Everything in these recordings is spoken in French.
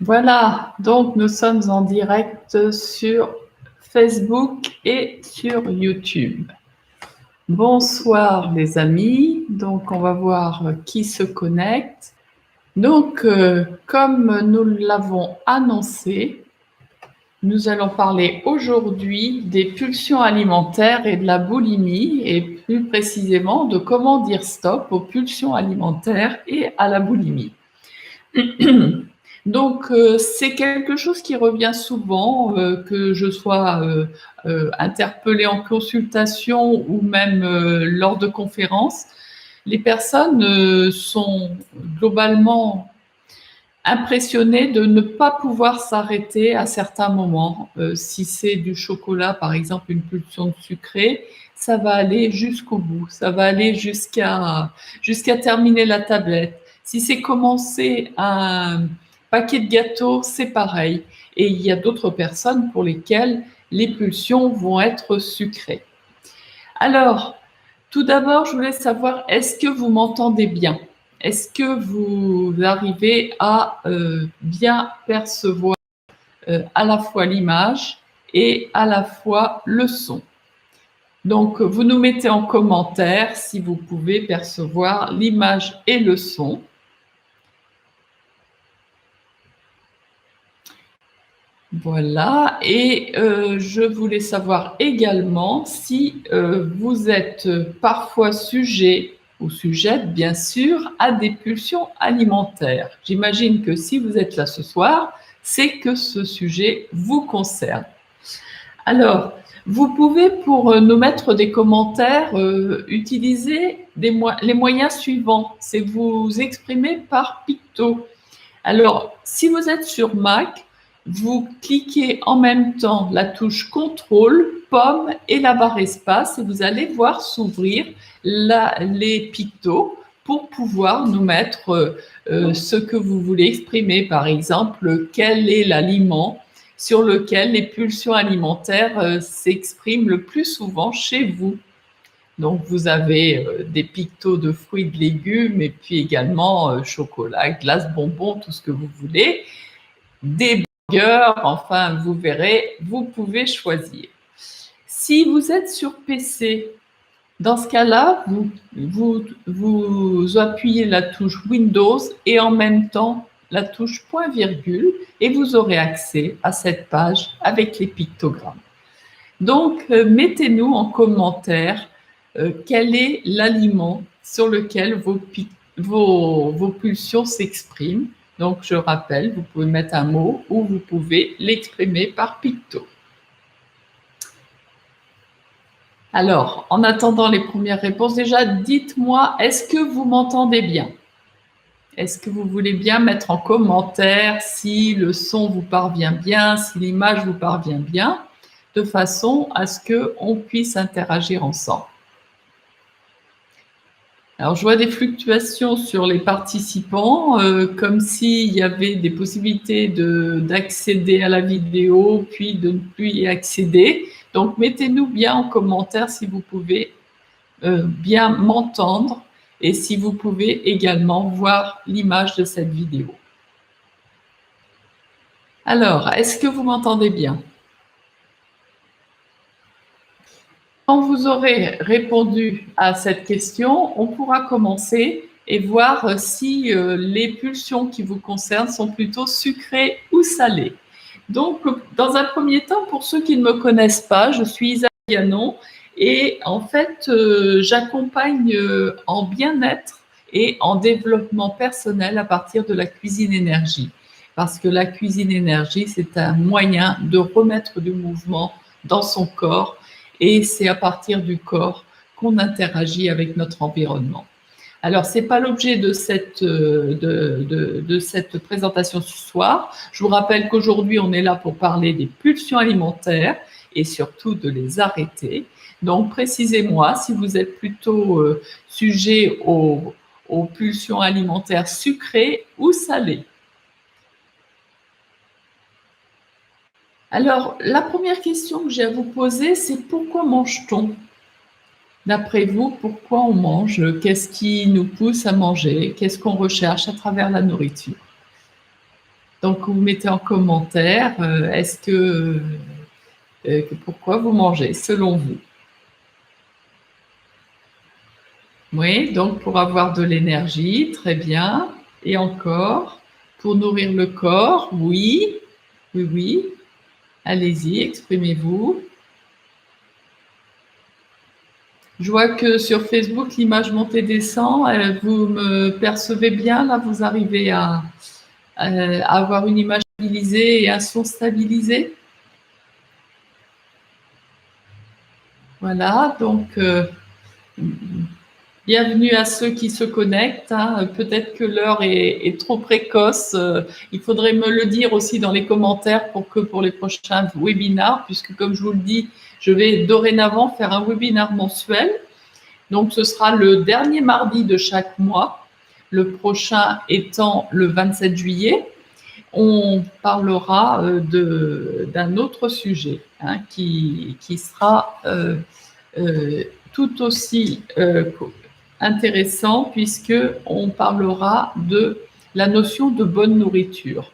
Voilà, donc nous sommes en direct sur Facebook et sur YouTube. Bonsoir les amis, donc on va voir qui se connecte. Donc, comme nous l'avons annoncé, nous allons parler aujourd'hui des pulsions alimentaires et de la boulimie, et plus précisément de comment dire stop aux pulsions alimentaires et à la boulimie. Donc, c'est quelque chose qui revient souvent, que je sois interpellée en consultation ou même lors de conférences. Les personnes sont globalement impressionnées de ne pas pouvoir s'arrêter à certains moments. Si c'est du chocolat, par exemple, une pulsion sucrée, ça va aller jusqu'au bout, ça va aller jusqu'à terminer la tablette. Si c'est commencer un paquet de gâteaux, c'est pareil. Et il y a d'autres personnes pour lesquelles les pulsions vont être sucrées. Alors, tout d'abord, je voulais savoir, est-ce que vous m'entendez bien? Est-ce que vous arrivez à bien percevoir à la fois l'image et à la fois le son? Donc, vous nous mettez en commentaire si vous pouvez percevoir l'image et le son. Voilà, et je voulais savoir également si vous êtes parfois sujet ou sujette, bien sûr, à des pulsions alimentaires. J'imagine que si vous êtes là ce soir, c'est que ce sujet vous concerne. Alors, vous pouvez, pour nous mettre des commentaires, utiliser les moyens suivants. C'est vous exprimer par picto. Alors, si vous êtes sur Mac, vous cliquez en même temps la touche contrôle, pomme et la barre espace et vous allez voir s'ouvrir les pictos pour pouvoir nous mettre ce que vous voulez exprimer. Par exemple, quel est l'aliment sur lequel les pulsions alimentaires s'expriment le plus souvent chez vous. Donc, vous avez des pictos de fruits, de légumes, et puis également chocolat, glace, bonbons, tout ce que vous voulez. Des burgers, enfin, vous verrez, vous pouvez choisir. Si vous êtes sur PC, dans ce cas-là, vous appuyez la touche Windows et en même temps la touche point virgule et vous aurez accès à cette page avec les pictogrammes. Donc, mettez-nous en commentaire quel est l'aliment sur lequel vos pulsions s'expriment. Donc, je rappelle, vous pouvez mettre un mot ou vous pouvez l'exprimer par picto. Alors, en attendant les premières réponses, déjà, dites-moi, est-ce que vous m'entendez bien? Est-ce que vous voulez bien mettre en commentaire si le son vous parvient bien, si l'image vous parvient bien, de façon à ce qu'on puisse interagir ensemble? Alors, je vois des fluctuations sur les participants, comme s'il y avait des possibilités d'accéder à la vidéo, puis de ne plus y accéder. Donc, mettez-nous bien en commentaire si vous pouvez bien m'entendre et si vous pouvez également voir l'image de cette vidéo. Alors, est-ce que vous m'entendez bien? Quand vous aurez répondu à cette question, on pourra commencer et voir si les pulsions qui vous concernent sont plutôt sucrées ou salées. Donc, dans un premier temps, pour ceux qui ne me connaissent pas, je suis Isa Dianon et en fait, j'accompagne en bien-être et en développement personnel à partir de la cuisine énergie. Parce que la cuisine énergie, c'est un moyen de remettre du mouvement dans son corps et c'est à partir du corps qu'on interagit avec notre environnement. Alors, ce n'est pas l'objet de cette présentation ce soir. Je vous rappelle qu'aujourd'hui, on est là pour parler des pulsions alimentaires et surtout de les arrêter. Donc, précisez-moi si vous êtes plutôt sujet aux pulsions alimentaires sucrées ou salées. Alors, la première question que j'ai à vous poser, c'est pourquoi mange-t-on? D'après vous, pourquoi on mange? Qu'est-ce qui nous pousse à manger? Qu'est-ce qu'on recherche à travers la nourriture? Donc, vous mettez en commentaire, pourquoi vous mangez, selon vous. Oui, donc pour avoir de l'énergie, très bien. Et encore, pour nourrir le corps, oui, oui, oui. Allez-y, exprimez-vous. Je vois que sur Facebook, l'image monte et descend. Vous me percevez bien, là, vous arrivez à avoir une image stabilisée et un son stabilisé. Voilà, donc bienvenue à ceux qui se connectent. Hein. Peut-être que l'heure est trop précoce. Il faudrait me le dire aussi dans les commentaires pour les prochains webinars, puisque comme je vous le dis, je vais dorénavant faire un webinar mensuel. Donc, ce sera le dernier mardi de chaque mois, le prochain étant le 27 juillet. On parlera d'un autre sujet hein, qui sera tout aussi intéressant puisqu'on parlera de la notion de bonne nourriture.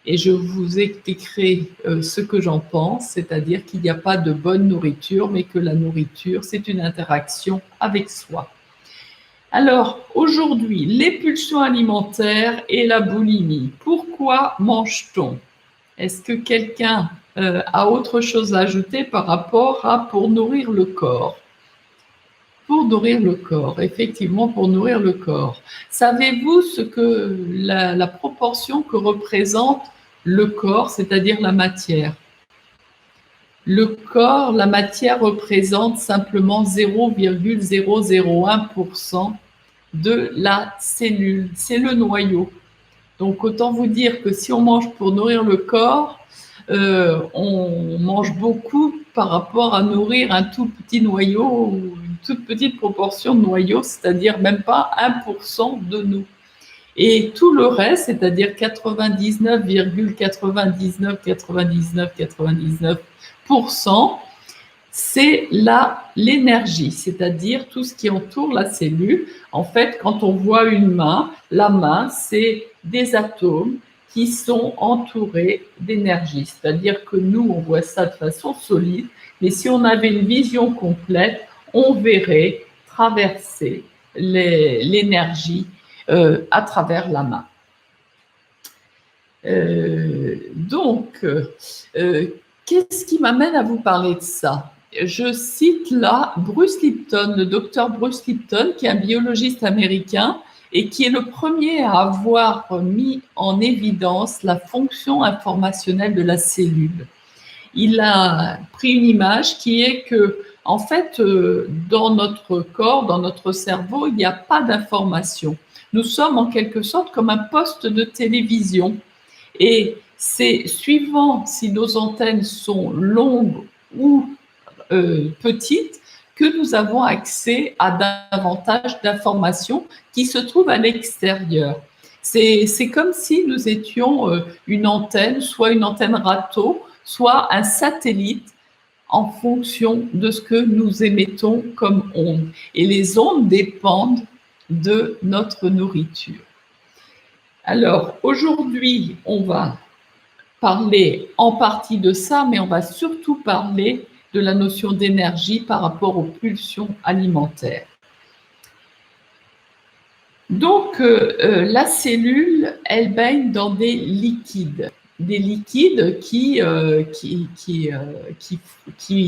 Et je vous expliquerai ce que j'en pense, c'est-à-dire qu'il n'y a pas de bonne nourriture, mais que la nourriture, c'est une interaction avec soi. Alors, aujourd'hui, les pulsions alimentaires et la boulimie. Pourquoi mange-t-on? Est-ce que quelqu'un a autre chose à ajouter par rapport à pour nourrir le corps? Pour nourrir le corps, effectivement, pour nourrir le corps. Savez-vous ce que la proportion que représente le corps, c'est-à-dire la matière? Le corps, la matière représente simplement 0,001% de la cellule. C'est le noyau. Donc, autant vous dire que si on mange pour nourrir le corps, on mange beaucoup par rapport à nourrir un tout petit noyau ou une toute petite proportion de noyau, c'est-à-dire même pas 1% de nous. Et tout le reste, c'est-à-dire 99,999999%, c'est l'énergie, c'est-à-dire tout ce qui entoure la cellule. En fait, quand on voit une main, la main, c'est des atomes qui sont entourés d'énergie. C'est-à-dire que nous, on voit ça de façon solide, mais si on avait une vision complète, on verrait traverser l'énergie à travers la main. Qu'est-ce qui m'amène à vous parler de ça? Je cite là Bruce Lipton, le docteur Bruce Lipton, qui est un biologiste américain et qui est le premier à avoir mis en évidence la fonction informationnelle de la cellule. Il a pris une image qui est que, en fait, dans notre corps, dans notre cerveau, il n'y a pas d'information. Nous sommes en quelque sorte comme un poste de télévision. Et c'est suivant si nos antennes sont longues ou petites que nous avons accès à davantage d'informations qui se trouvent à l'extérieur. C'est comme si nous étions une antenne, soit une antenne râteau, soit un satellite en fonction de ce que nous émettons comme ondes. Et les ondes dépendent de notre nourriture. Alors, aujourd'hui, on va parler en partie de ça, mais on va surtout parler de la notion d'énergie par rapport aux pulsions alimentaires. Donc, la cellule, elle baigne dans des liquides qui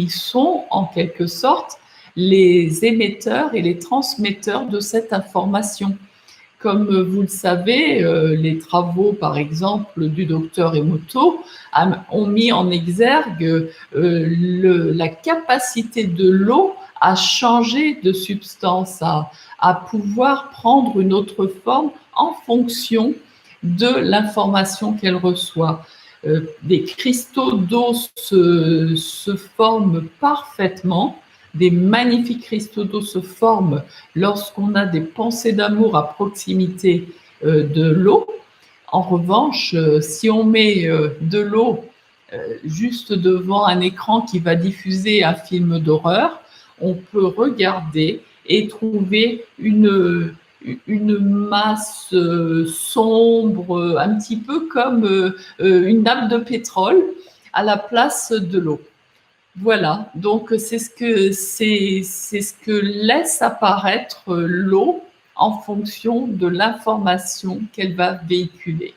sont en quelque sorte les émetteurs et les transmetteurs de cette information. Comme vous le savez, les travaux, par exemple, du docteur Emoto ont mis en exergue la capacité de l'eau à changer de substance, à pouvoir prendre une autre forme en fonction de l'information qu'elle reçoit. Des cristaux d'eau se forment parfaitement. Des magnifiques cristaux d'eau se forment lorsqu'on a des pensées d'amour à proximité de l'eau. En revanche, si on met de l'eau juste devant un écran qui va diffuser un film d'horreur, on peut regarder et trouver une une masse sombre, un petit peu comme une nappe de pétrole à la place de l'eau. Voilà, donc c'est ce que laisse apparaître l'eau en fonction de l'information qu'elle va véhiculer.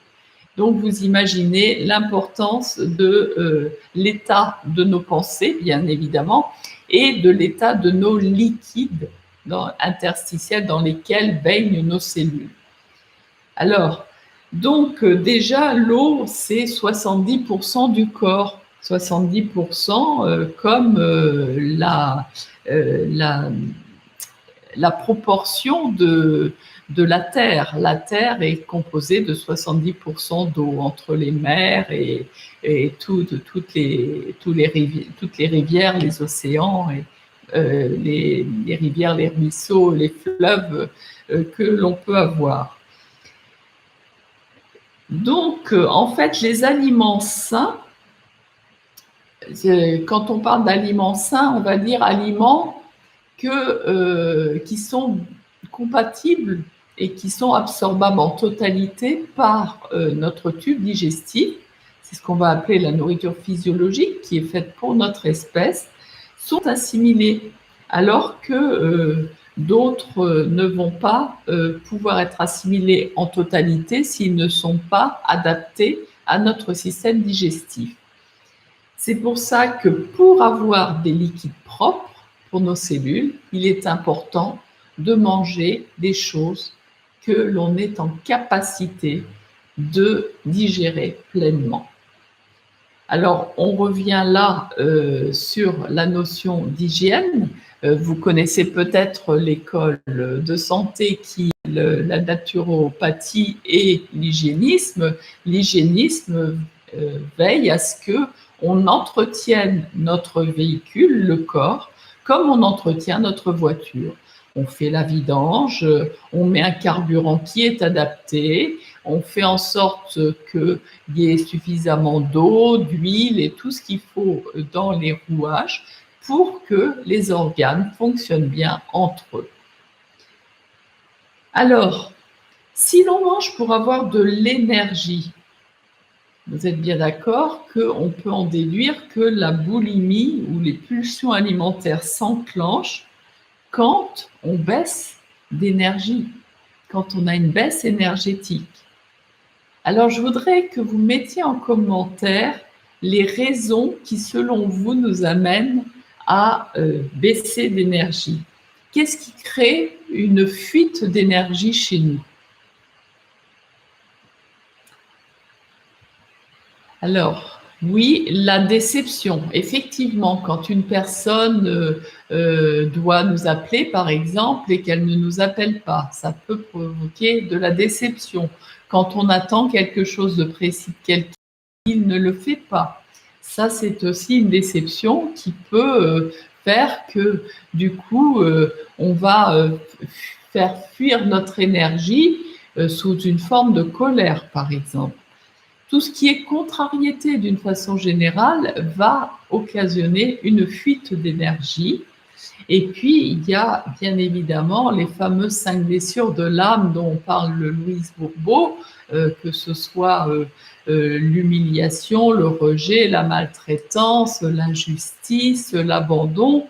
Donc vous imaginez l'importance de l'état de nos pensées, bien évidemment, et de l'état de nos liquides interstitiels dans lesquels baignent nos cellules. Alors, donc déjà, l'eau, c'est 70% du corps. 70% comme la proportion de la Terre. La Terre est composée de 70% d'eau entre les mers et toutes les rivières, les océans, et, les rivières, les ruisseaux, les fleuves que l'on peut avoir. Donc, en fait, les aliments sains, quand on parle d'aliments sains, on va dire aliments qui sont compatibles et qui sont absorbables en totalité par notre tube digestif. C'est ce qu'on va appeler la nourriture physiologique, qui est faite pour notre espèce, sont assimilés, alors que d'autres ne vont pas pouvoir être assimilés en totalité s'ils ne sont pas adaptés à notre système digestif. C'est pour ça que pour avoir des liquides propres pour nos cellules, il est important de manger des choses que l'on est en capacité de digérer pleinement. Alors, on revient là sur la notion d'hygiène. Vous connaissez peut-être l'école de santé qui est la naturopathie et l'hygiénisme. L'hygiénisme veille à ce que on entretienne notre véhicule, le corps, comme on entretient notre voiture. On fait la vidange, on met un carburant qui est adapté, on fait en sorte qu'il y ait suffisamment d'eau, d'huile et tout ce qu'il faut dans les rouages pour que les organes fonctionnent bien entre eux. Alors, si l'on mange pour avoir de l'énergie, vous êtes bien d'accord qu'on peut en déduire que la boulimie ou les pulsions alimentaires s'enclenchent quand on baisse d'énergie, quand on a une baisse énergétique. Alors, je voudrais que vous mettiez en commentaire les raisons qui, selon vous, nous amènent à baisser d'énergie. Qu'est-ce qui crée une fuite d'énergie chez nous ? Alors, oui, la déception. Effectivement, quand une personne doit nous appeler, par exemple, et qu'elle ne nous appelle pas, ça peut provoquer de la déception. Quand on attend quelque chose de précis de quelqu'un, il ne le fait pas. Ça, c'est aussi une déception qui peut faire que, du coup, on va faire fuir notre énergie sous une forme de colère, par exemple. Tout ce qui est contrariété d'une façon générale va occasionner une fuite d'énergie. Et puis, il y a bien évidemment les fameuses 5 blessures de l'âme dont parle Louise Bourbeau, que ce soit l'humiliation, le rejet, la maltraitance, l'injustice, l'abandon.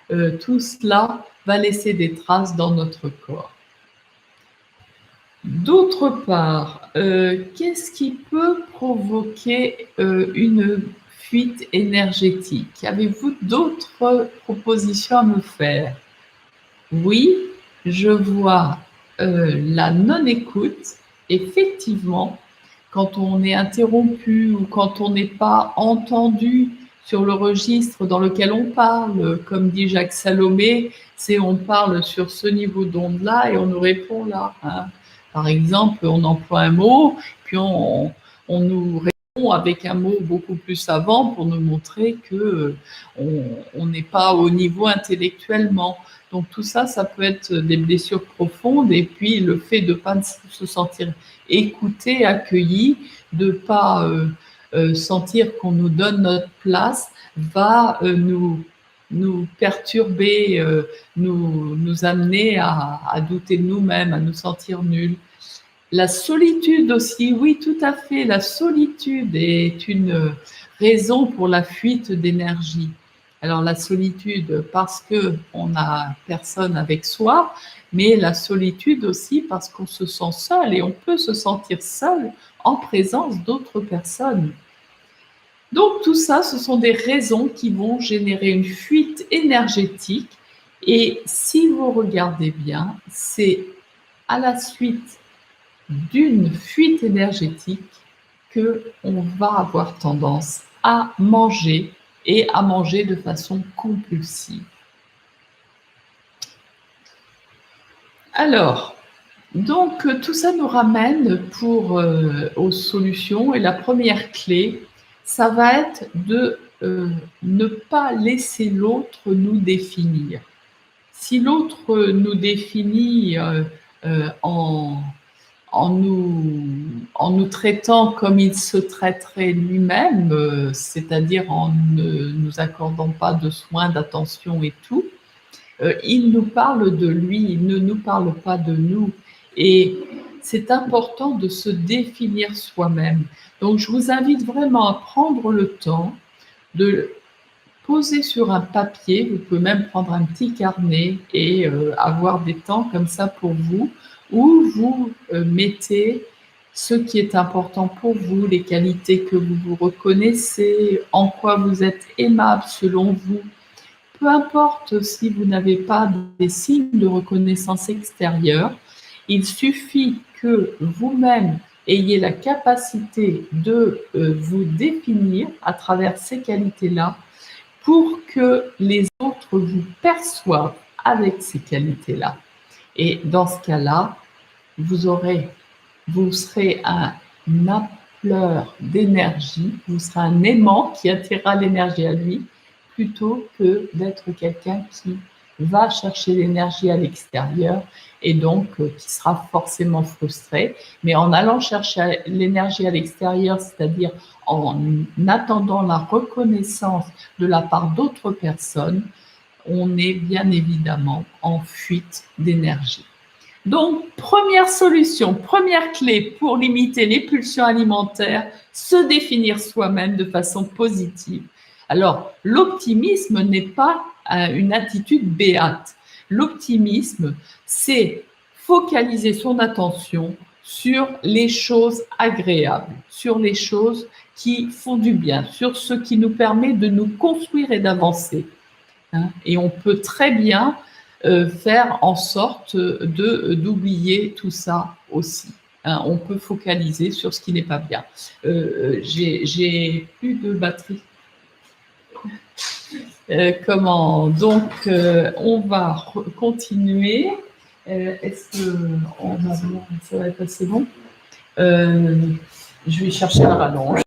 Tout cela va laisser des traces dans notre corps. D'autre part, qu'est-ce qui peut provoquer une fuite énergétique ? Avez-vous d'autres propositions à me faire ? Oui, je vois la non-écoute. Effectivement, quand on est interrompu ou quand on n'est pas entendu sur le registre dans lequel on parle, comme dit Jacques Salomé, c'est on parle sur ce niveau d'onde-là et on nous répond là. Hein. Par exemple, on emploie un mot, puis on nous répond avec un mot beaucoup plus savant pour nous montrer que on n'est pas au niveau intellectuellement. Donc tout ça, ça peut être des blessures profondes et puis le fait de ne pas se sentir écouté, accueilli, de ne pas sentir qu'on nous donne notre place va nous nous perturber, nous amener à douter de nous-mêmes, à nous sentir nuls. La solitude aussi, oui, tout à fait. La solitude est une raison pour la fuite d'énergie. Alors la solitude parce qu'on n'a personne avec soi, mais la solitude aussi parce qu'on se sent seul et on peut se sentir seul en présence d'autres personnes. Donc tout ça, ce sont des raisons qui vont générer une fuite énergétique et si vous regardez bien, c'est à la suite d'une fuite énergétique qu'on va avoir tendance à manger et à manger de façon compulsive. Alors, donc tout ça nous ramène aux solutions et la première clé, ça va être de ne pas laisser l'autre nous définir. Si l'autre nous définit en nous traitant comme il se traiterait lui-même, c'est-à-dire en ne nous accordant pas de soins, d'attention et tout, il nous parle de lui, il ne nous parle pas de nous. Et c'est important de se définir soi-même. Donc je vous invite vraiment à prendre le temps de poser sur un papier, vous pouvez même prendre un petit carnet et avoir des temps comme ça pour vous, où vous mettez ce qui est important pour vous, les qualités que vous vous reconnaissez, en quoi vous êtes aimable selon vous. Peu importe si vous n'avez pas des signes de reconnaissance extérieure, il suffit que vous-même ayez la capacité de vous définir à travers ces qualités-là pour que les autres vous perçoivent avec ces qualités-là. Et dans ce cas-là, vous serez un appeleur d'énergie, vous serez un aimant qui attirera l'énergie à lui, plutôt que d'être quelqu'un qui va chercher l'énergie à l'extérieur et donc qui sera forcément frustré. Mais en allant chercher l'énergie à l'extérieur, c'est-à-dire en attendant la reconnaissance de la part d'autres personnes, on est bien évidemment en fuite d'énergie. Donc, première solution, première clé pour limiter les pulsions alimentaires, se définir soi-même de façon positive. Alors, l'optimisme n'est pas une attitude béate. L'optimisme, c'est focaliser son attention sur les choses agréables, sur les choses qui font du bien, sur ce qui nous permet de nous construire et d'avancer. Et on peut très bien faire en sorte d'oublier tout ça aussi. On peut focaliser sur ce qui n'est pas bien. J'ai plus de batterie. Donc, on va continuer. Est-ce que ça va être assez bon? Je vais chercher la rallonge.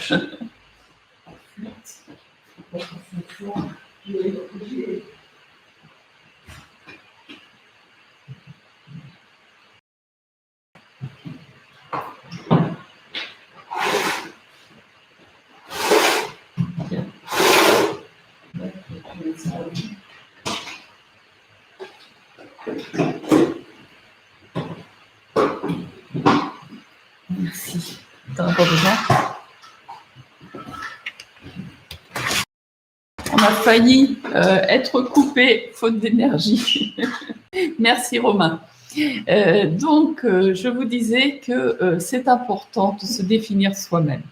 Merci. T'en as pas besoin? On a failli être coupé faute d'énergie. Merci Romain. Donc, je vous disais que c'est important de se définir soi-même.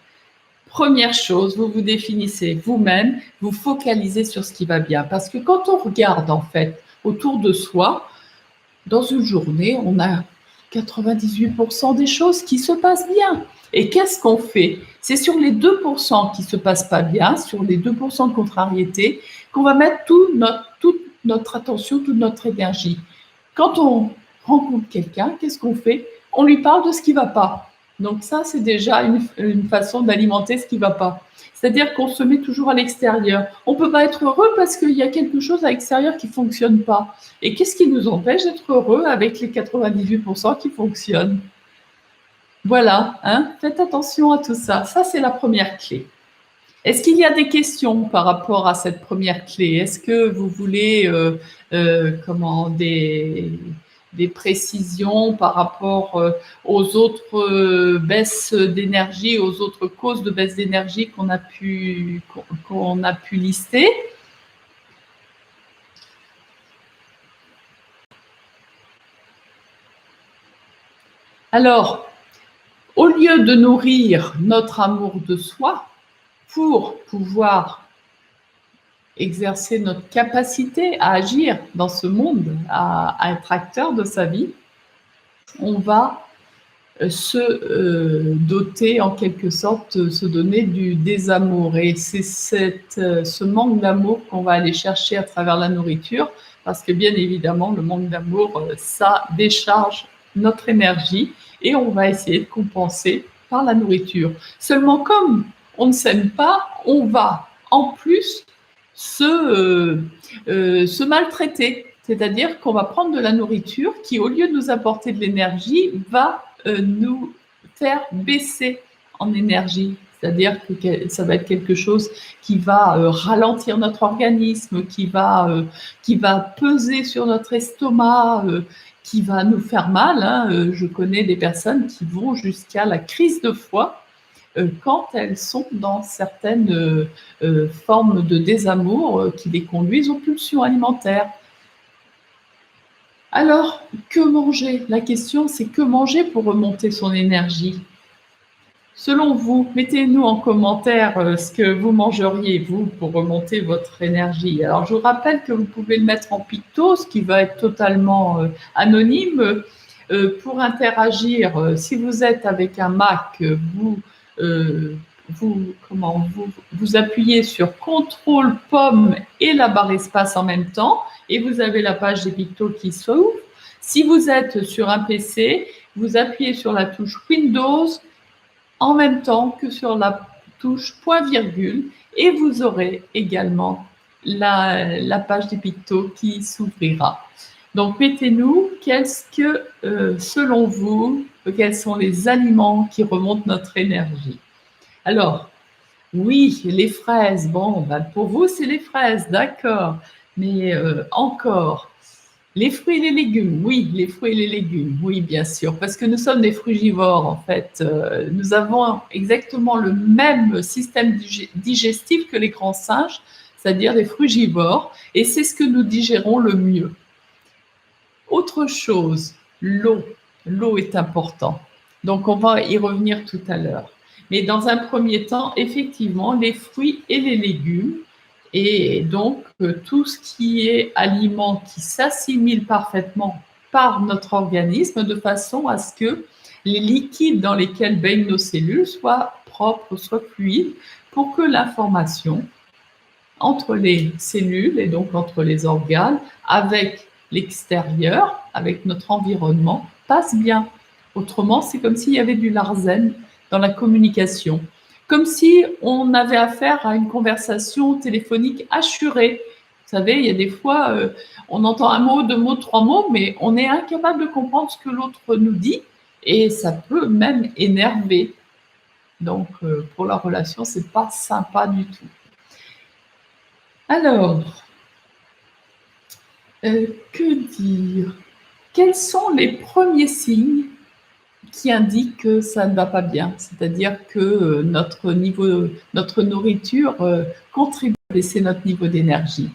Première chose, vous vous définissez vous-même, vous focalisez sur ce qui va bien. Parce que quand on regarde en fait autour de soi, dans une journée, on a 98% des choses qui se passent bien. Et qu'est-ce qu'on fait? C'est sur les 2% qui ne se passent pas bien, sur les 2% de contrariété, qu'on va mettre toute notre attention, toute notre énergie. Quand on rencontre quelqu'un, qu'est-ce qu'on fait? On lui parle de ce qui ne va pas. Donc ça, c'est déjà une façon d'alimenter ce qui ne va pas. C'est-à-dire qu'on se met toujours à l'extérieur. On ne peut pas être heureux parce qu'il y a quelque chose à l'extérieur qui ne fonctionne pas. Et qu'est-ce qui nous empêche d'être heureux avec les 98% qui fonctionnent? Voilà, faites attention à tout ça. Ça, c'est la première clé. Est-ce qu'il y a des questions par rapport à cette première clé? Est-ce que vous voulez comment, des précisions par rapport aux autres baisses d'énergie, aux autres causes de baisse d'énergie qu'on a pu lister? Alors, au lieu de nourrir notre amour de soi pour pouvoir exercer notre capacité à agir dans ce monde, à être acteur de sa vie, on va se doter en quelque sorte, se donner du désamour. Et c'est ce manque d'amour qu'on va aller chercher à travers la nourriture, parce que bien évidemment, le manque d'amour, ça décharge notre énergie et on va essayer de compenser par la nourriture. Seulement, comme on ne s'aime pas, on va en plus se maltraiter. C'est-à-dire qu'on va prendre de la nourriture qui, au lieu de nous apporter de l'énergie, va nous faire baisser en énergie. C'est-à-dire que ça va être quelque chose qui va ralentir notre organisme, qui va peser sur notre estomac, qui va nous faire mal, hein. Je connais des personnes qui vont jusqu'à la crise de foie quand elles sont dans certaines formes de désamour qui les conduisent aux pulsions alimentaires. Alors, que manger? La question, c'est que manger pour remonter son énergie? Selon vous, mettez-nous en commentaire ce que vous mangeriez, vous, pour remonter votre énergie. Alors, je vous rappelle que vous pouvez le mettre en picto, ce qui va être totalement anonyme. Pour interagir, si vous êtes avec un Mac, vous appuyez sur CTRL pomme et la barre espace en même temps et vous avez la page des pictos qui s'ouvre. Si vous êtes sur un PC, vous appuyez sur la touche Windows en même temps que sur la touche point virgule et vous aurez également la page des pictos qui s'ouvrira. Donc, mettez-nous, selon vous, quels sont les aliments qui remontent notre énergie? Alors, oui, les fraises, bon, ben pour vous, c'est les fraises, d'accord. Mais encore, les fruits et les légumes, oui, les fruits et les légumes, oui, bien sûr, parce que nous sommes des frugivores, en fait. Nous avons exactement le même système digestif que les grands singes, c'est-à-dire des frugivores, et c'est ce que nous digérons le mieux. Autre chose, l'eau. L'eau est important. Donc, on va y revenir tout à l'heure. Mais dans un premier temps, effectivement, les fruits et les légumes, et donc tout ce qui est aliments qui s'assimilent parfaitement par notre organisme de façon à ce que les liquides dans lesquels baignent nos cellules soient propres, soient fluides, pour que l'information entre les cellules et donc entre les organes, avec l'extérieur, avec notre environnement, passe bien. Autrement, c'est comme s'il y avait du larsen dans la communication. Comme si on avait affaire à une conversation téléphonique assurée. Vous savez, il y a des fois, on entend un mot, deux mots, trois mots, mais on est incapable de comprendre ce que l'autre nous dit et ça peut même énerver. Donc, pour la relation, c'est pas sympa du tout. Alors, que dire? Quels sont les premiers signes qui indiquent que ça ne va pas bien? C'est-à-dire que notre nourriture contribue à baisser notre niveau d'énergie.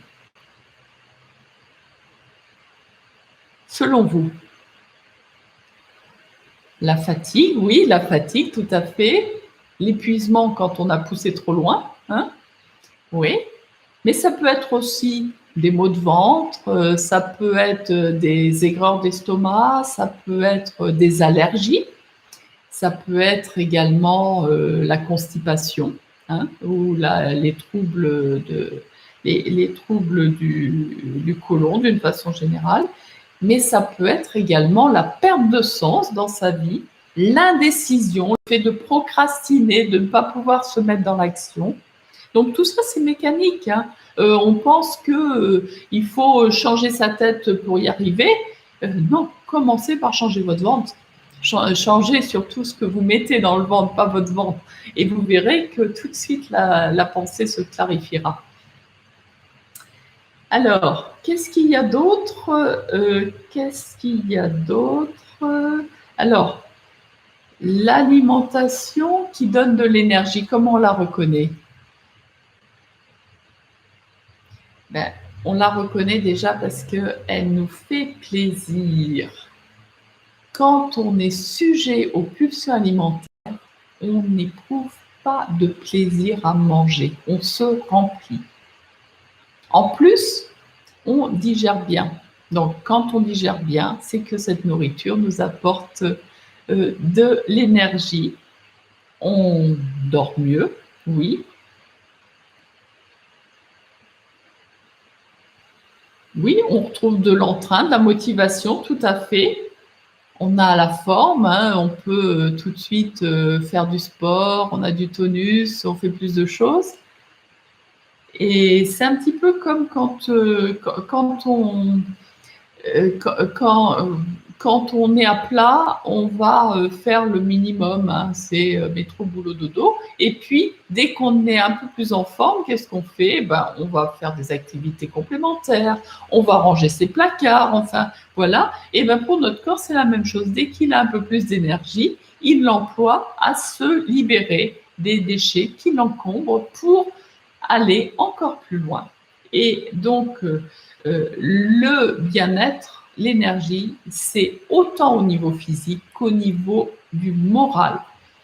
Selon vous? La fatigue, oui, la fatigue, tout à fait. L'épuisement quand on a poussé trop loin, hein? Oui. Mais ça peut être aussi des maux de ventre, ça peut être des aigreurs d'estomac, ça peut être des allergies, ça peut être également la constipation, hein, ou les troubles du côlon d'une façon générale, mais ça peut être également la perte de sens dans sa vie, l'indécision, le fait de procrastiner, de ne pas pouvoir se mettre dans l'action. Donc tout ça, c'est mécanique, hein. On pense qu'il faut changer sa tête pour y arriver. Non, commencez par changer votre ventre. Changez surtout ce que vous mettez dans le ventre, pas votre ventre. Et vous verrez que tout de suite, la pensée se clarifiera. Alors, qu'est-ce qu'il y a d'autre? Qu'est-ce qu'il y a d'autre? Alors, l'alimentation qui donne de l'énergie, comment on la reconnaît? Ben, on la reconnaît déjà parce qu'elle nous fait plaisir. Quand on est sujet aux pulsions alimentaires, on n'éprouve pas de plaisir à manger, on se remplit. En plus, on digère bien. Donc, quand on digère bien, c'est que cette nourriture nous apporte de l'énergie. On dort mieux, oui. Oui, on retrouve de l'entrain, de la motivation, tout à fait. On a la forme, hein, on peut tout de suite faire du sport, on a du tonus, on fait plus de choses. Et c'est un petit peu comme quand on quand on est à plat, on va faire le minimum, hein, c'est métro, boulot, dodo. Et puis, dès qu'on est un peu plus en forme, qu'est-ce qu'on fait? Ben, on va faire des activités complémentaires, on va ranger ses placards, enfin, voilà. Et ben, pour notre corps, c'est la même chose. Dès qu'il a un peu plus d'énergie, il l'emploie à se libérer des déchets qui l'encombrent pour aller encore plus loin. Et donc, le bien-être, l'énergie, c'est autant au niveau physique qu'au niveau du moral.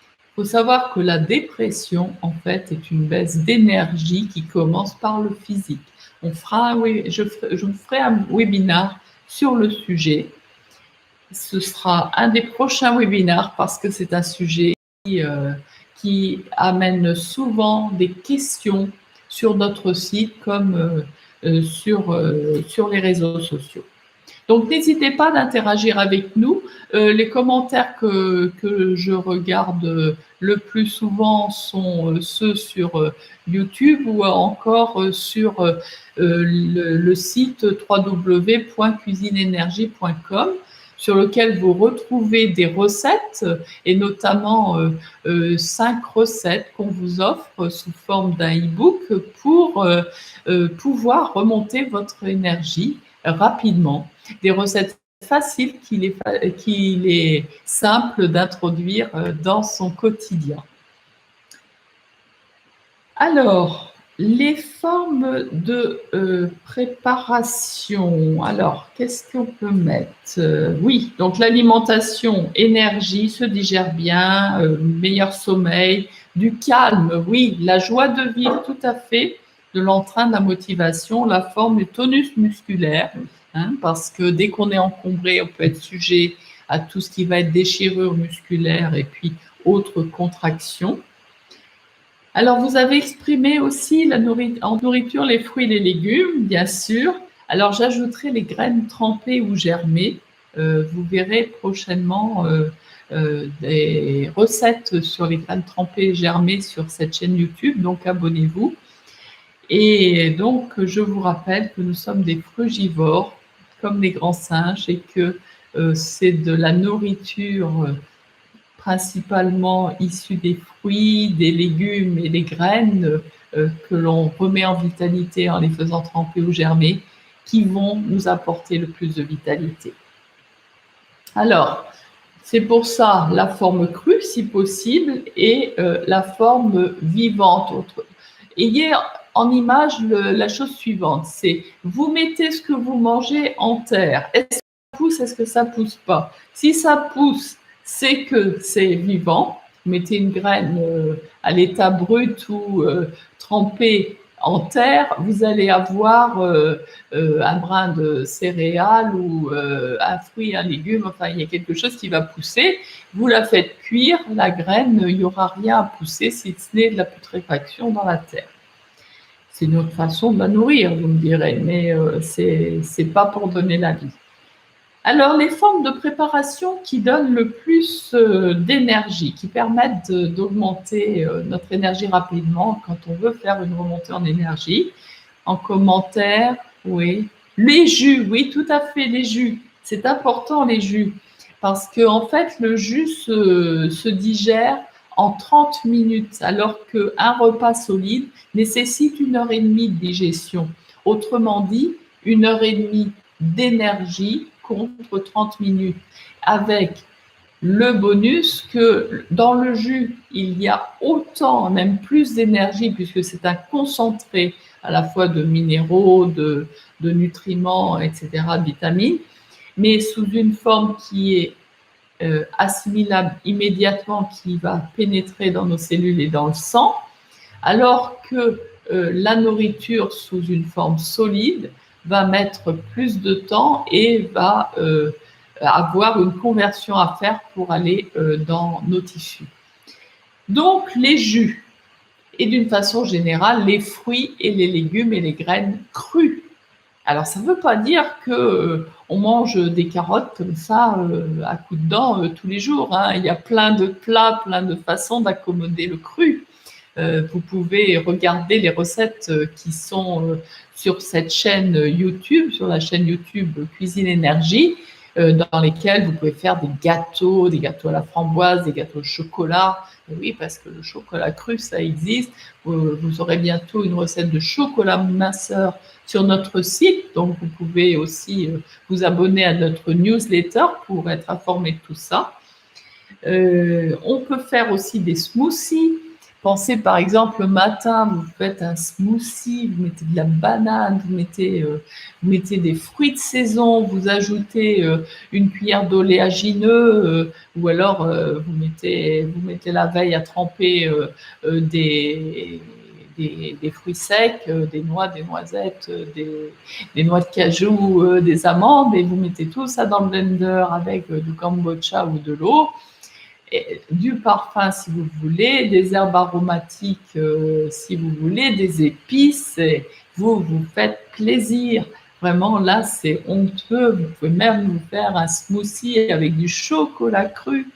Il faut savoir que la dépression, en fait, est une baisse d'énergie qui commence par le physique. Je ferai un webinaire sur le sujet. Ce sera un des prochains webinaires parce que c'est un sujet qui amène souvent des questions sur notre site comme sur les réseaux sociaux. Donc, n'hésitez pas d'interagir avec nous. Les commentaires que je regarde le plus souvent sont ceux sur YouTube ou encore sur le site www.cuisineenergie.com sur lequel vous retrouvez des recettes et notamment 5 recettes qu'on vous offre sous forme d'un e-book pour pouvoir remonter votre énergie rapidement. Des recettes faciles qu'il est simple d'introduire dans son quotidien. Alors, les formes de préparation. Alors, qu'est-ce qu'on peut mettre? Oui, donc l'alimentation, énergie, se digère bien, meilleur sommeil, du calme, oui, la joie de vivre, tout à fait, de l'entrain, de la motivation, la forme du tonus musculaire, hein, parce que dès qu'on est encombré, on peut être sujet à tout ce qui va être déchirure musculaire et puis autres contractions. Alors, vous avez exprimé aussi en nourriture les fruits et les légumes, bien sûr. Alors, j'ajouterai les graines trempées ou germées. Vous verrez prochainement des recettes sur les graines trempées et germées sur cette chaîne YouTube, donc abonnez-vous. Et donc, je vous rappelle que nous sommes des frugivores, comme les grands singes, et que c'est de la nourriture principalement issus des fruits, des légumes et des graines que l'on remet en vitalité en les faisant tremper ou germer, qui vont nous apporter le plus de vitalité. Alors, c'est pour ça la forme crue, si possible, et la forme vivante. Ayez en image la chose suivante, c'est vous mettez ce que vous mangez en terre. Est-ce que ça pousse, est-ce que ça pousse pas? Si ça pousse, c'est que c'est vivant. Vous mettez une graine à l'état brut ou trempée en terre, vous allez avoir un brin de céréales ou un fruit, un légume, enfin il y a quelque chose qui va pousser. Vous la faites cuire, la graine, il n'y aura rien à pousser si ce n'est de la putréfaction dans la terre. C'est une autre façon de la nourrir, vous me direz, mais c'est pas pour donner la vie. Alors, les formes de préparation qui donnent le plus d'énergie, qui permettent d'augmenter notre énergie rapidement quand on veut faire une remontée en énergie. En commentaire, oui. Les jus, oui, tout à fait, les jus. C'est important, les jus. parce que en fait, le jus se digère en 30 minutes, alors qu'un repas solide nécessite 1 heure et demie de digestion. Autrement dit, 1 heure et demie d'énergie contre 30 minutes, avec le bonus que dans le jus, il y a autant, même plus d'énergie, puisque c'est un concentré à la fois de minéraux, de nutriments, etc., de vitamines, mais sous une forme qui est assimilable immédiatement, qui va pénétrer dans nos cellules et dans le sang, alors que la nourriture sous une forme solide va mettre plus de temps et va avoir une conversion à faire pour aller dans nos tissus. Donc les jus et d'une façon générale les fruits et les légumes et les graines crues. Alors ça ne veut pas dire que on mange des carottes comme ça à coups de dents tous les jours, hein. Il y a plein de plats, plein de façons d'accommoder le cru. Vous pouvez regarder les recettes qui sont sur cette chaîne YouTube, sur la chaîne YouTube Cuisine Énergie, dans lesquelles vous pouvez faire des gâteaux à la framboise, des gâteaux au chocolat. Et oui, parce que le chocolat cru, ça existe. Vous aurez bientôt une recette de chocolat minceur sur notre site, donc vous pouvez aussi vous abonner à notre newsletter pour être informé de tout ça. On peut faire aussi des smoothies. Pensez par exemple le matin, vous faites un smoothie, vous mettez de la banane, vous mettez des fruits de saison, vous ajoutez une cuillère d'oléagineux ou alors vous mettez la veille à tremper des fruits secs, des noix, des noisettes, des noix de cajou, des amandes, et vous mettez tout ça dans le blender avec du kombucha ou de l'eau. Du parfum si vous voulez, des herbes aromatiques si vous voulez, des épices, et vous faites plaisir. Vraiment, là, c'est honteux. Vous pouvez même vous faire un smoothie avec du chocolat cru.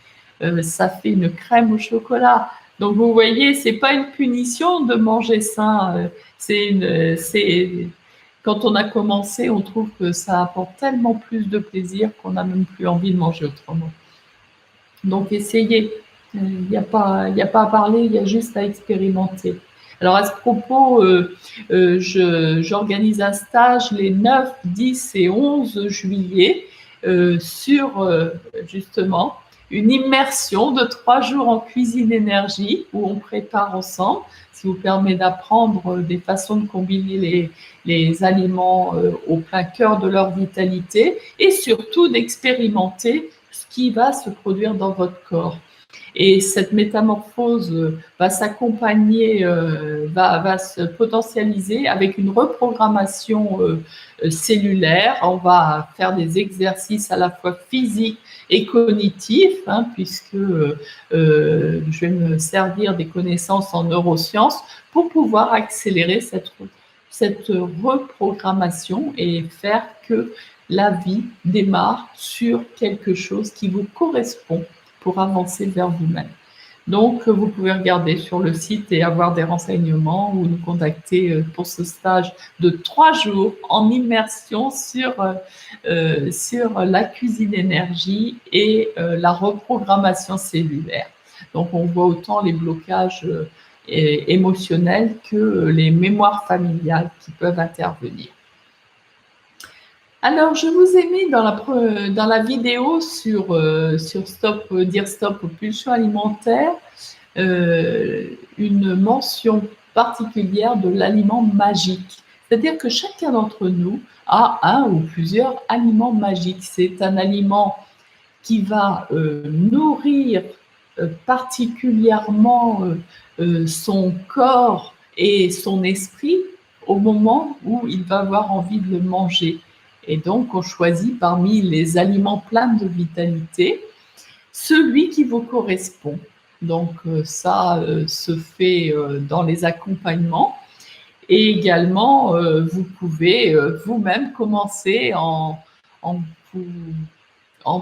Ça fait une crème au chocolat. Donc, vous voyez, c'est pas une punition de manger sain. Quand on a commencé, on trouve que ça apporte tellement plus de plaisir qu'on n'a même plus envie de manger autrement. Donc, essayez. Il n'y a pas à parler, il y a juste à expérimenter. Alors, à ce propos, j'organise un stage les 9, 10 et 11 juillet sur, justement, une immersion de 3 jours en cuisine énergie où on prépare ensemble, ce qui vous permet d'apprendre des façons de combiner les aliments au plein cœur de leur vitalité et surtout d'expérimenter ce qui va se produire dans votre corps. Et cette métamorphose va s'accompagner, va se potentialiser avec une reprogrammation cellulaire. On va faire des exercices à la fois physiques et cognitifs, hein, puisque je vais me servir des connaissances en neurosciences pour pouvoir accélérer cette reprogrammation et faire que la vie démarre sur quelque chose qui vous correspond pour avancer vers vous-même. Donc, vous pouvez regarder sur le site et avoir des renseignements ou nous contacter pour ce stage de 3 jours en immersion sur la cuisine énergie et la reprogrammation cellulaire. Donc, on voit autant les blocages émotionnels que les mémoires familiales qui peuvent intervenir. Alors, je vous ai mis dans la vidéo sur dire stop aux pulsions alimentaires une mention particulière de l'aliment magique. C'est-à-dire que chacun d'entre nous a un ou plusieurs aliments magiques. C'est un aliment qui va nourrir particulièrement son corps et son esprit au moment où il va avoir envie de le manger. Et donc, on choisit parmi les aliments pleins de vitalité celui qui vous correspond. Donc, ça se fait dans les accompagnements. Et également, vous pouvez vous-même commencer en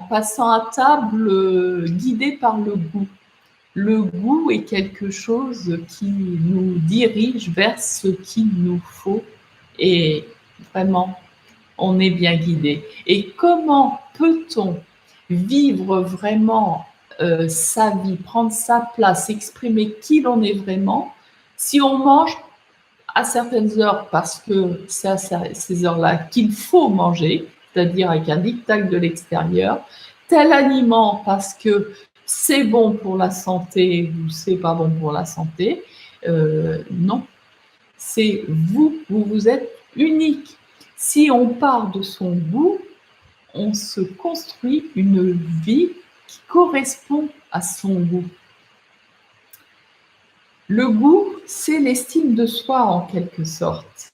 passant à table guidé par le goût. Le goût est quelque chose qui nous dirige vers ce qu'il nous faut et vraiment, on est bien guidé. Et comment peut-on vivre vraiment sa vie, prendre sa place, exprimer qui l'on est vraiment, si on mange à certaines heures parce que c'est à ces heures-là qu'il faut manger, c'est-à-dire avec un diktat de l'extérieur, tel aliment parce que c'est bon pour la santé ou c'est pas bon pour la santé, non. C'est vous, vous êtes unique. Si on part de son goût, on se construit une vie qui correspond à son goût. Le goût, c'est l'estime de soi en quelque sorte.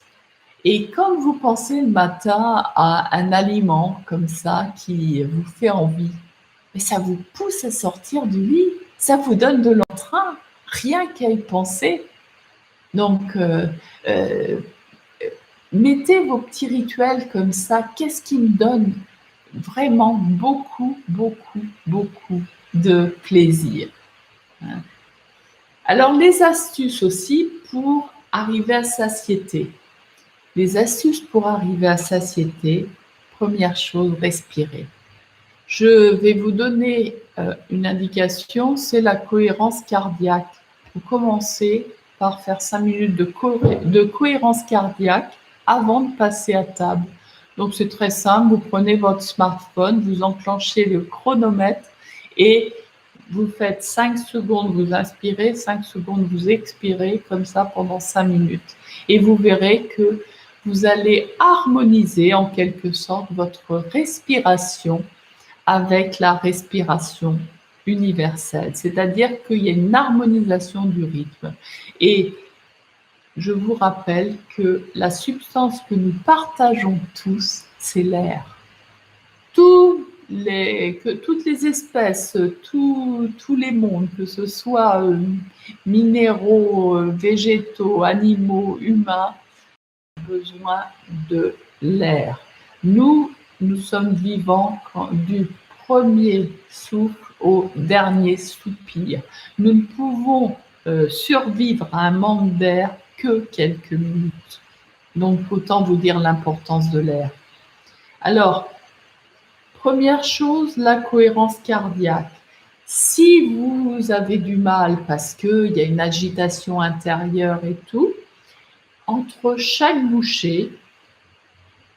Et quand vous pensez le matin à un aliment comme ça qui vous fait envie, mais ça vous pousse à sortir du lit, ça vous donne de l'entrain, rien qu'à y penser. Donc, mettez vos petits rituels comme ça. Qu'est-ce qui me donne vraiment beaucoup, beaucoup, beaucoup de plaisir? Alors, les astuces aussi pour arriver à satiété. Les astuces pour arriver à satiété, première chose, respirer. Je vais vous donner une indication, c'est la cohérence cardiaque. Vous commencez par faire 5 minutes de cohérence cardiaque avant de passer à table. Donc c'est très simple, vous prenez votre smartphone, vous enclenchez le chronomètre et vous faites 5 secondes, vous inspirez, 5 secondes, vous expirez, comme ça pendant 5 minutes. Et vous verrez que vous allez harmoniser en quelque sorte votre respiration avec la respiration universelle, c'est-à-dire qu'il y a une harmonisation du rythme. Et je vous rappelle que la substance que nous partageons tous, c'est l'air. Toutes les espèces, tous les mondes, que ce soit minéraux, végétaux, animaux, humains, ont besoin de l'air. Nous sommes vivants du premier souffle au dernier soupir. Nous ne pouvons survivre à un manque d'air que quelques minutes. Donc, autant vous dire l'importance de l'air. Alors, première chose, la cohérence cardiaque. Si vous avez du mal parce qu'il y a une agitation intérieure et tout, entre chaque bouchée,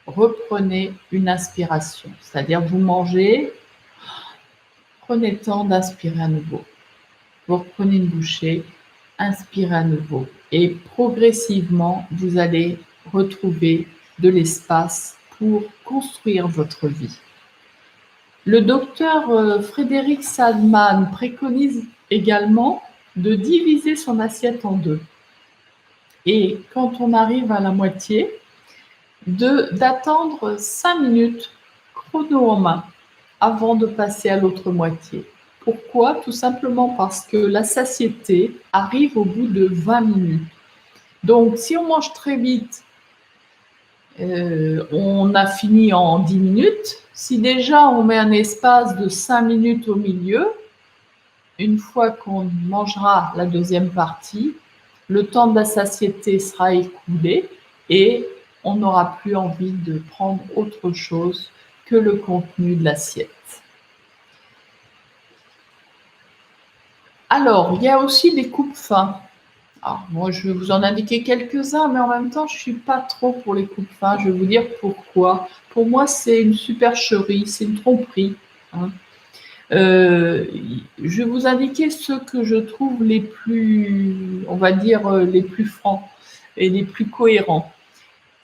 reprenez une inspiration. C'est-à-dire, vous mangez, prenez le temps d'inspirer à nouveau. Vous reprenez une bouchée, inspirez à nouveau. Et progressivement, vous allez retrouver de l'espace pour construire votre vie. Le docteur Frédéric Salman préconise également de diviser son assiette en deux. Et quand on arrive à la moitié, d'attendre 5 minutes chrono en main avant de passer à l'autre moitié. Pourquoi? Tout simplement parce que la satiété arrive au bout de 20 minutes. Donc, si on mange très vite, on a fini en 10 minutes. Si déjà on met un espace de 5 minutes au milieu, une fois qu'on mangera la deuxième partie, le temps de la satiété sera écoulé et on n'aura plus envie de prendre autre chose que le contenu de l'assiette. Alors, il y a aussi les coupes-fins. Alors, moi, je vais vous en indiquer quelques-uns, mais en même temps, je ne suis pas trop pour les coupes-fins. Je vais vous dire pourquoi. Pour moi, c'est une supercherie, c'est une tromperie. Hein. Je vais vous indiquer ceux que je trouve les plus, on va dire, les plus francs et les plus cohérents.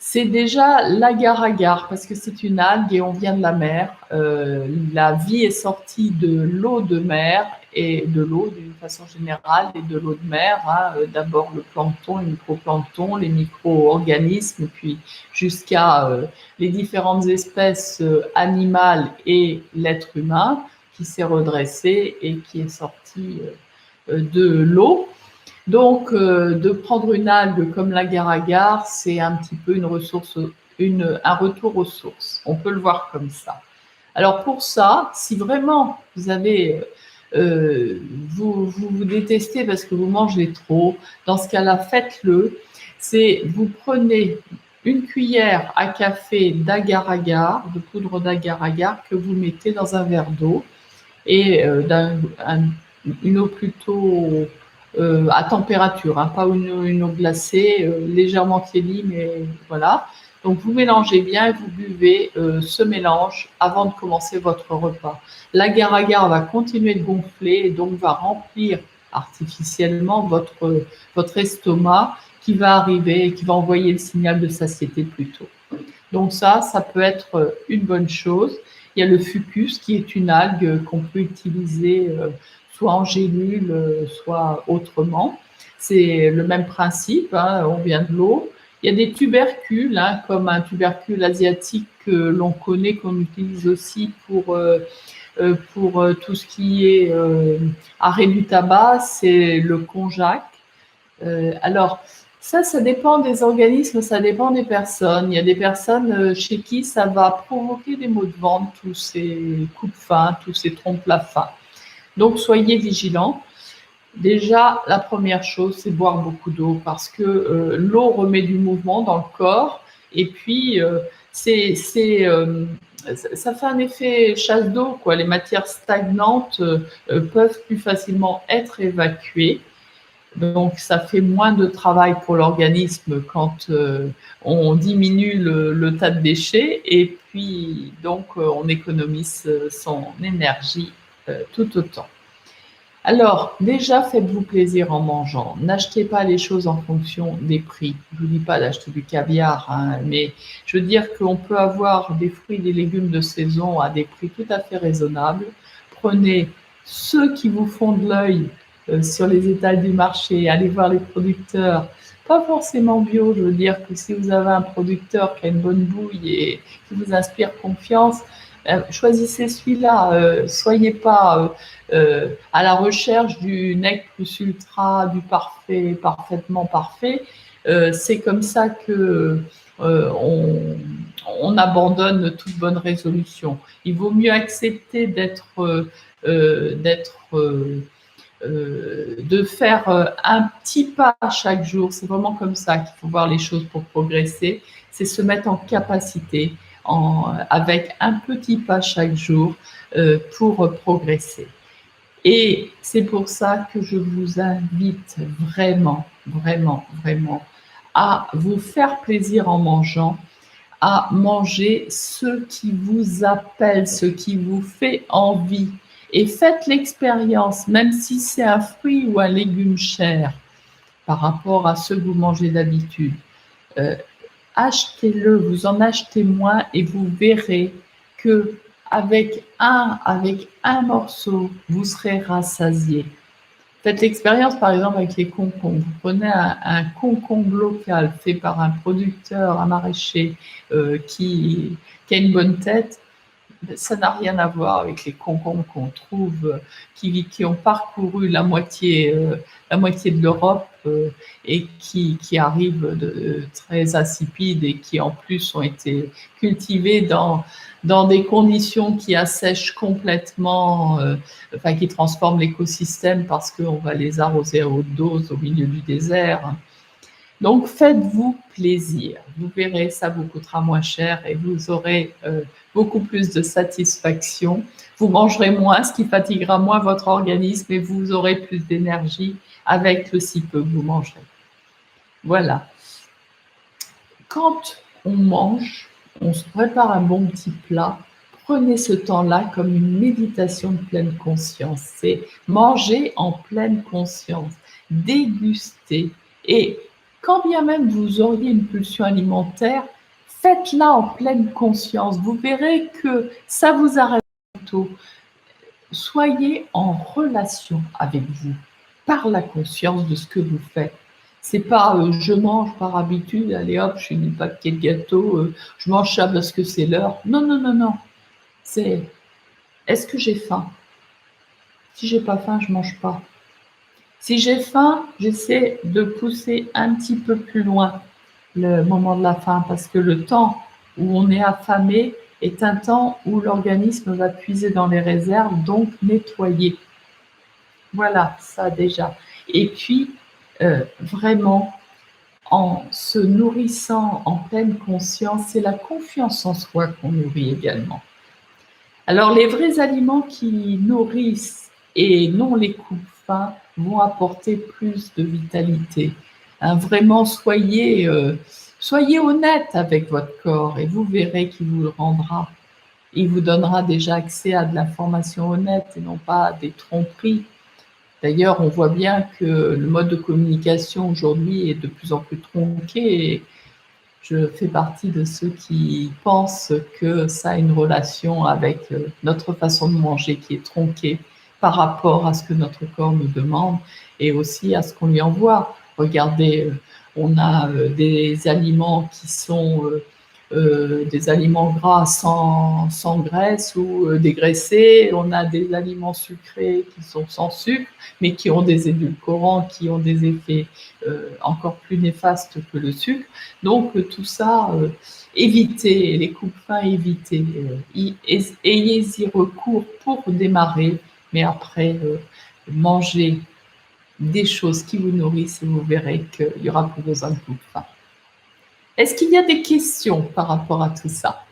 C'est déjà l'agar-agar, parce que c'est une algue et on vient de la mer. La vie est sortie de l'eau de mer et de l'eau d'une façon générale et de l'eau de mer. Hein. D'abord le plancton, le microplancton, les micro-organismes, puis jusqu'à les différentes espèces animales et l'être humain qui s'est redressé et qui est sorti de l'eau. Donc, de prendre une algue comme l'agar-agar, c'est un petit peu un retour aux sources. On peut le voir comme ça. Alors pour ça, si vraiment vous avez, vous détestez parce que vous mangez trop, dans ce cas-là, faites-le. Vous prenez une cuillère à café d'agar-agar, de poudre d'agar-agar que vous mettez dans un verre d'eau et une eau plutôt à température, hein, pas une eau glacée, légèrement tiédie, mais voilà. Donc vous mélangez bien et vous buvez ce mélange avant de commencer votre repas. L'agar-agar va continuer de gonfler et donc va remplir artificiellement votre estomac qui va arriver et qui va envoyer le signal de satiété plus tôt. Donc ça peut être une bonne chose. Il y a le fucus qui est une algue qu'on peut utiliser soit en gélule, soit autrement. C'est le même principe, hein, on vient de l'eau. Il y a des tubercules, hein, comme un tubercule asiatique que l'on connaît, qu'on utilise aussi pour tout ce qui est arrêt du tabac, c'est le konjac. Alors, ça dépend des organismes, ça dépend des personnes. Il y a des personnes chez qui ça va provoquer des maux de ventre, tous ces coups de faim, tous ces trompes la faim. Donc, soyez vigilants. Déjà, la première chose, c'est boire beaucoup d'eau parce que l'eau remet du mouvement dans le corps et puis ça fait un effet chasse d'eau, quoi. Les matières stagnantes peuvent plus facilement être évacuées. Donc, ça fait moins de travail pour l'organisme quand on diminue le tas de déchets et puis donc on économise son énergie tout autant. Alors, déjà, faites-vous plaisir en mangeant. N'achetez pas les choses en fonction des prix. Je ne vous dis pas d'acheter du caviar, hein, mais je veux dire qu'on peut avoir des fruits et des légumes de saison à des prix tout à fait raisonnables. Prenez ceux qui vous font de l'œil sur les étals du marché. Allez voir les producteurs. Pas forcément bio, je veux dire que si vous avez un producteur qui a une bonne bouille et qui vous inspire confiance, choisissez celui-là. Soyez pas à la recherche du nec plus ultra, du parfait, parfaitement parfait. C'est comme ça que on abandonne toute bonne résolution. Il vaut mieux accepter de faire un petit pas chaque jour. C'est vraiment comme ça qu'il faut voir les choses pour progresser. C'est se mettre en capacité avec un petit pas chaque jour pour progresser. Et c'est pour ça que je vous invite vraiment, vraiment, vraiment à vous faire plaisir en mangeant, à manger ce qui vous appelle, ce qui vous fait envie. Et faites l'expérience, même si c'est un fruit ou un légume cher par rapport à ce que vous mangez d'habitude. Achetez-le, vous en achetez moins et vous verrez que avec un morceau, vous serez rassasié. Faites l'expérience par exemple avec les concombres. Vous prenez un concombre local fait par un producteur, un maraîcher qui a une bonne tête. Ça n'a rien à voir avec les concombres qu'on trouve, qui ont parcouru la moitié de l'Europe et qui arrivent très insipides et qui en plus ont été cultivés dans des conditions qui assèchent complètement, qui transforment l'écosystème parce qu'on va les arroser à haute dose au milieu du désert. Donc, faites-vous plaisir. Vous verrez, ça vous coûtera moins cher et vous aurez beaucoup plus de satisfaction. Vous mangerez moins, ce qui fatiguera moins votre organisme et vous aurez plus d'énergie avec le si peu que vous mangerez. Voilà. Quand on mange, on se prépare un bon petit plat. Prenez ce temps-là comme une méditation de pleine conscience. C'est manger en pleine conscience, déguster et quand bien même vous auriez une pulsion alimentaire, faites-la en pleine conscience. Vous verrez que ça vous arrête bientôt. Soyez en relation avec vous par la conscience de ce que vous faites. C'est pas je mange par habitude, allez hop, je suis une paquet de gâteau, je mange ça parce que c'est l'heure. Non, non, non, non. C'est est-ce que j'ai faim? Si j'ai pas faim, je mange pas. Si j'ai faim, j'essaie de pousser un petit peu plus loin le moment de la faim parce que le temps où on est affamé est un temps où l'organisme va puiser dans les réserves, donc nettoyer. Voilà, ça déjà. Et puis, vraiment, en se nourrissant en pleine conscience, c'est la confiance en soi qu'on nourrit également. Alors les vrais aliments qui nourrissent et non les coupes-faim vont apporter plus de vitalité. Vraiment, soyez honnête avec votre corps et vous verrez qu'il vous le rendra. Il vous donnera déjà accès à de l'information honnête et non pas à des tromperies. D'ailleurs, on voit bien que le mode de communication aujourd'hui est de plus en plus tronqué et je fais partie de ceux qui pensent que ça a une relation avec notre façon de manger qui est tronquée par rapport à ce que notre corps nous demande et aussi à ce qu'on lui envoie. Regardez, on a des aliments qui sont des aliments gras sans graisse ou dégraissés, on a des aliments sucrés qui sont sans sucre, mais qui ont des édulcorants, qui ont des effets encore plus néfastes que le sucre. Donc tout ça, évitez les coupes-faim, évitez, ayez-y recours pour démarrer, mais après, mangez des choses qui vous nourrissent et vous verrez qu'il n'y aura plus besoin de coupe-faim. Est-ce qu'il y a des questions par rapport à tout ça?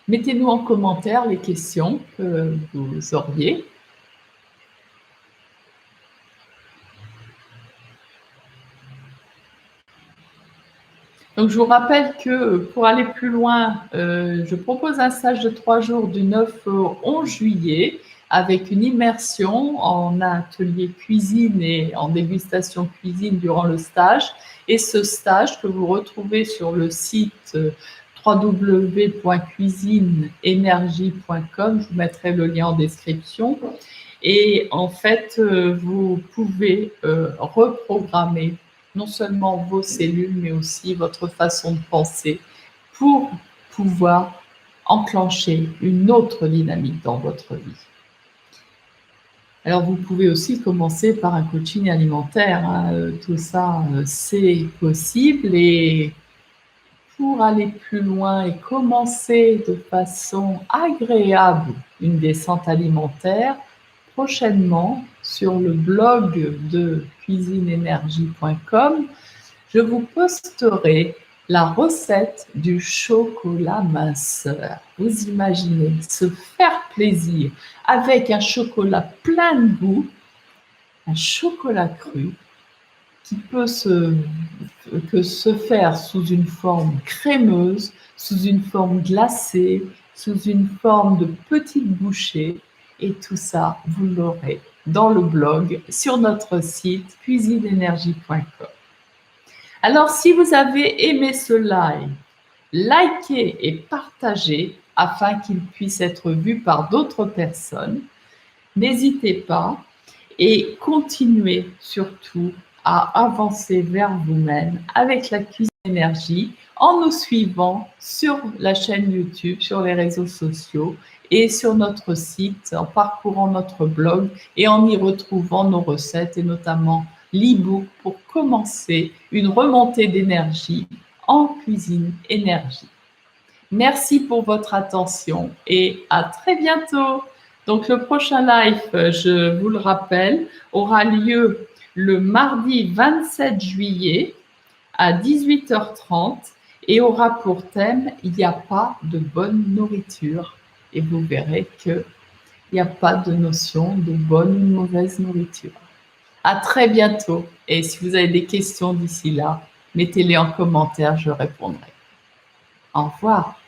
Mettez-nous en commentaire les questions que vous auriez. Donc, je vous rappelle que pour aller plus loin, je propose un stage de 3 jours du 9 au 11 juillet avec une immersion en atelier cuisine et en dégustation cuisine durant le stage. Et ce stage que vous retrouvez sur le site www.cuisineenergie.com, je vous mettrai le lien en description. Et en fait, vous pouvez reprogrammer non seulement vos cellules, mais aussi votre façon de penser pour pouvoir enclencher une autre dynamique dans votre vie. Alors, vous pouvez aussi commencer par un coaching alimentaire. Hein. Tout ça, c'est possible. Et pour aller plus loin et commencer de façon agréable une descente alimentaire, prochainement sur le blog de cuisineenergie.com, je vous posterai la recette du chocolat minceur. Vous imaginez se faire plaisir avec un chocolat plein de goût, un chocolat cru qui peut se faire sous une forme crémeuse, sous une forme glacée, sous une forme de petites bouchées. Et tout ça, vous l'aurez dans le blog sur notre site cuisineenergie.com. Alors, si vous avez aimé ce live, likez et partagez afin qu'il puisse être vu par d'autres personnes. N'hésitez pas et continuez surtout à avancer vers vous-même avec la cuisine énergie en nous suivant sur la chaîne YouTube, sur les réseaux sociaux et sur notre site, en parcourant notre blog et en y retrouvant nos recettes et notamment l'e-book pour commencer une remontée d'énergie en cuisine énergie. Merci pour votre attention et à très bientôt. Donc le prochain live, je vous le rappelle, aura lieu le mardi 27 juillet à 18h30 et aura pour thème « Il n'y a pas de bonne nourriture ». Et vous verrez qu'il n'y a pas de notion de bonne ou de mauvaise nourriture. À très bientôt. Et si vous avez des questions d'ici là, mettez-les en commentaire, je répondrai. Au revoir.